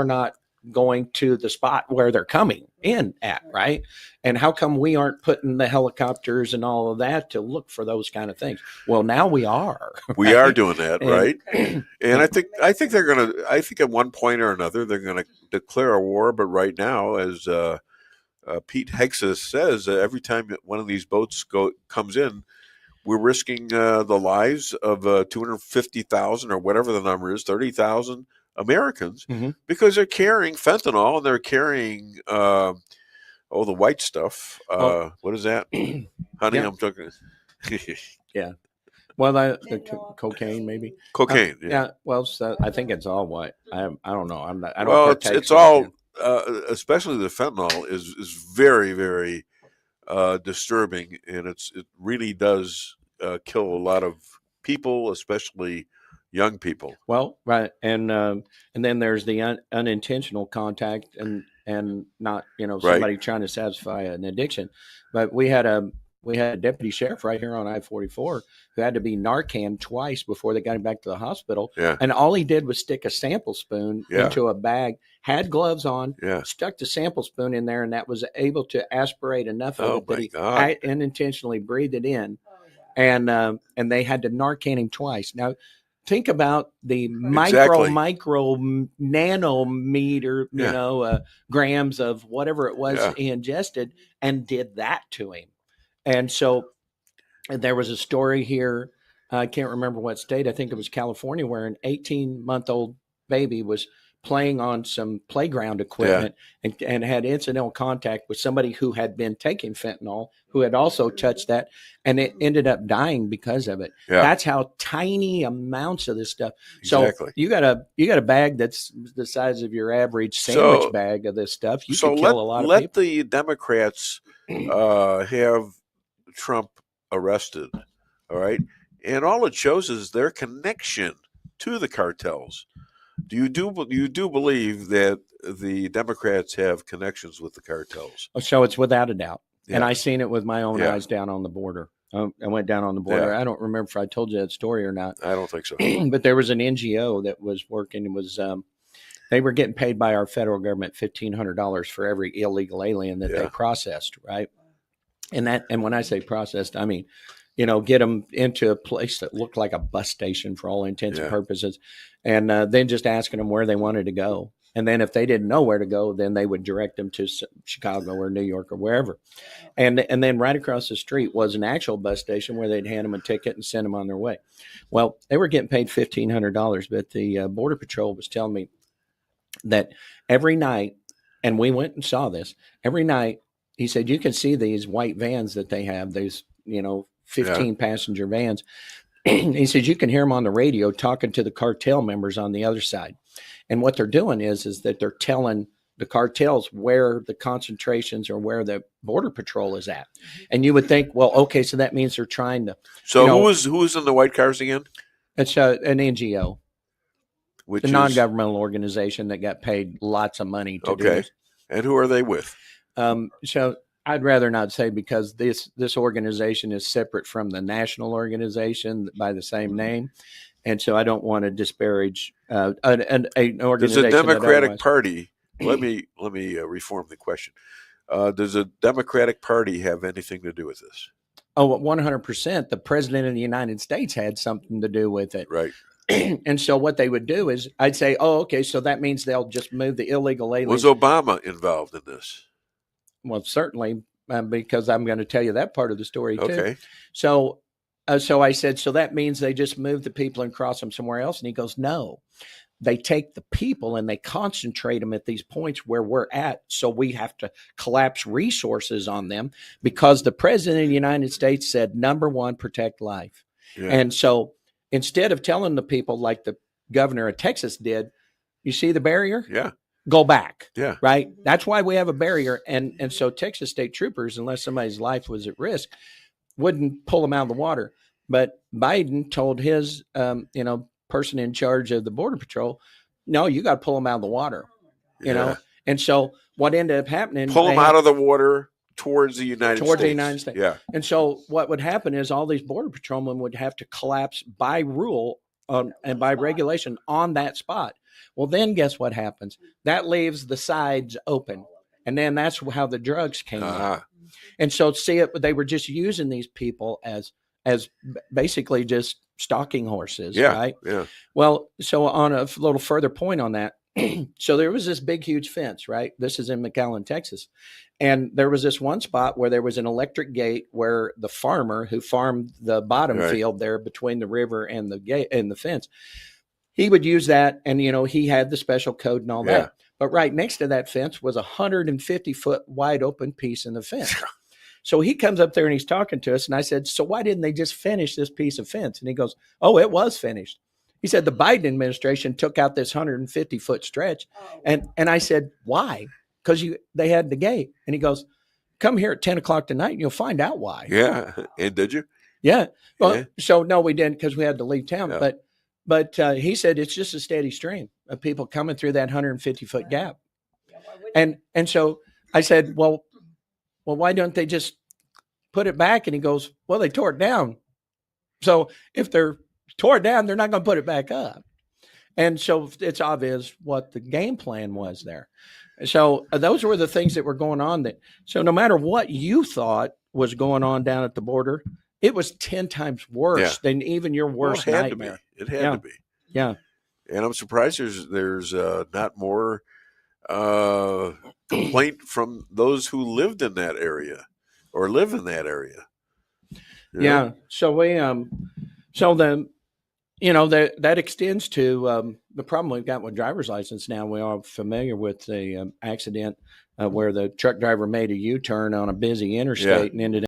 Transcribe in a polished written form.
we're not going to the spot where they're coming in at, right? And how come we aren't putting the helicopters and all of that to look for those kind of things? Well, now we are. We right? are doing that, right? And I think they're going to. I think at one point or another they're going to declare a war. But right now, as Pete Hegseth says, every time one of these boats comes in, we're risking the lives of 250,000 or whatever the number is, 30,000 Americans, because they're carrying fentanyl and they're carrying the white stuff. What is that, honey? Yeah. I'm talking. Yeah. Well, cocaine maybe. Cocaine. Yeah. Well, so I think it's all white. I don't know. I'm not. I don't. Well, partake it's in it, all, man. especially the fentanyl is very, very disturbing, and it really does kill a lot of people, especially young people. Well, right, and then there's the unintentional contact and not somebody trying to satisfy an addiction. But we had a deputy sheriff right here on I-44 who had to be Narcan twice before they got him back to the hospital. Yeah. And all he did was stick a sample spoon into a bag, had gloves on, stuck the sample spoon in there, and that was able to aspirate enough of it that he unintentionally breathed it in. And they had to Narcan him twice. Now, think about the micro nanometer, grams of whatever it was he ingested and did that to him. And so there was a story here. I can't remember what state. I think it was California, where an 18-month-old baby was playing on some playground equipment and had incidental contact with somebody who had been taking fentanyl, who had also touched that, and it ended up dying because of it. Yeah. That's how tiny amounts of this stuff. Exactly. So you got a bag that's the size of your average sandwich bag of this stuff. You could kill a lot of people. Let the Democrats have Trump arrested, all right? And all it shows is their connection to the cartels. Do you believe that the Democrats have connections with the cartels? So it's without a doubt. Yeah. And I seen it with my own eyes down on the border. I went down on the border. Yeah. I don't remember if I told you that story or not. I don't think so. But there was an NGO that was working. It was they were getting paid by our federal government $1,500 for every illegal alien that they processed, right? And when I say processed, I mean, get them into a place that looked like a bus station for all intents and purposes, and then just asking them where they wanted to go. And then if they didn't know where to go, then they would direct them to Chicago or New York or wherever. And then right across the street was an actual bus station where they'd hand them a ticket and send them on their way. Well, they were getting paid $1,500, but the Border Patrol was telling me that every night, and we went and saw this, every night, he said, you can see these white vans that they have, these, 15 passenger vans. He says, you can hear them on the radio talking to the cartel members on the other side. And what they're doing is that they're telling the cartels where the concentrations or where the Border Patrol is at. And you would think, well, okay, so that means they're trying to. So who was in the white cars again? It's an NGO. Which is a non-governmental organization that got paid lots of money to do this. And who are they with? So I'd rather not say, because this organization is separate from the national organization by the same name. And so I don't want to disparage an organization. Does the Democratic Party, let me reform the question. Does the Democratic Party have anything to do with this? Oh, 100%. The president of the United States had something to do with it. Right. And so what they would do is I'd say, oh, okay, so that means they'll just move the illegal aliens. Was Obama involved in this? Well, certainly, because I'm going to tell you that part of the story too. Okay. So I said, so that means they just move the people and cross them somewhere else? And he goes, no, they take the people and they concentrate them at these points where we're at. So we have to collapse resources on them because the president of the United States said, number one, protect life. Yeah. And so instead of telling the people like the governor of Texas did, you see the barrier? Yeah. Go back. Yeah. Right. That's why we have a barrier. And so Texas state troopers, unless somebody's life was at risk, wouldn't pull them out of the water. But Biden told his, person in charge of the Border Patrol, no, you got to pull them out of the water, you know? And so what ended up happening, pull them out of the water towards the United States. Yeah. And so what would happen is all these Border Patrolmen would have to collapse by rule and by regulation on that spot. Well, then guess what happens? That leaves the sides open. And then that's how the drugs came in. And so they were just using these people as basically just stalking horses, right? Yeah. Well, so on a little further point on that, so there was this big, huge fence, right? This is in McAllen, Texas. And there was this one spot where there was an electric gate where the farmer who farmed the bottom field there between the river and the gate and the fence, he would use that. And, he had the special code and all that. But right next to that fence was a 150-foot wide open piece in the fence. So he comes up there and he's talking to us. And I said, so why didn't they just finish this piece of fence? And he goes, oh, it was finished. He said the Biden administration took out this 150-foot stretch. And I said, why? Because they had the gate. And he goes, come here at 10 o'clock tonight and you'll find out why. Yeah. And did you? Yeah. Well, so no, we didn't because we had to leave town. Yeah. But he said it's just a steady stream of people coming through that 150-foot gap. And so I said, well, why don't they just put it back? And he goes, well, they tore it down. So if they're tore it down, they're not going to put it back up. And so it's obvious what the game plan was there. So those were the things that were going on. So no matter what you thought was going on down at the border, it was 10 times worse than even your worst nightmare. It had to be. Yeah. And I'm surprised there's not more complaint from those who lived in that area or live in that area. Yeah. So that extends to the problem we've got with driver's license now. We're all familiar with the accident where the truck driver made a U-turn on a busy interstate and ended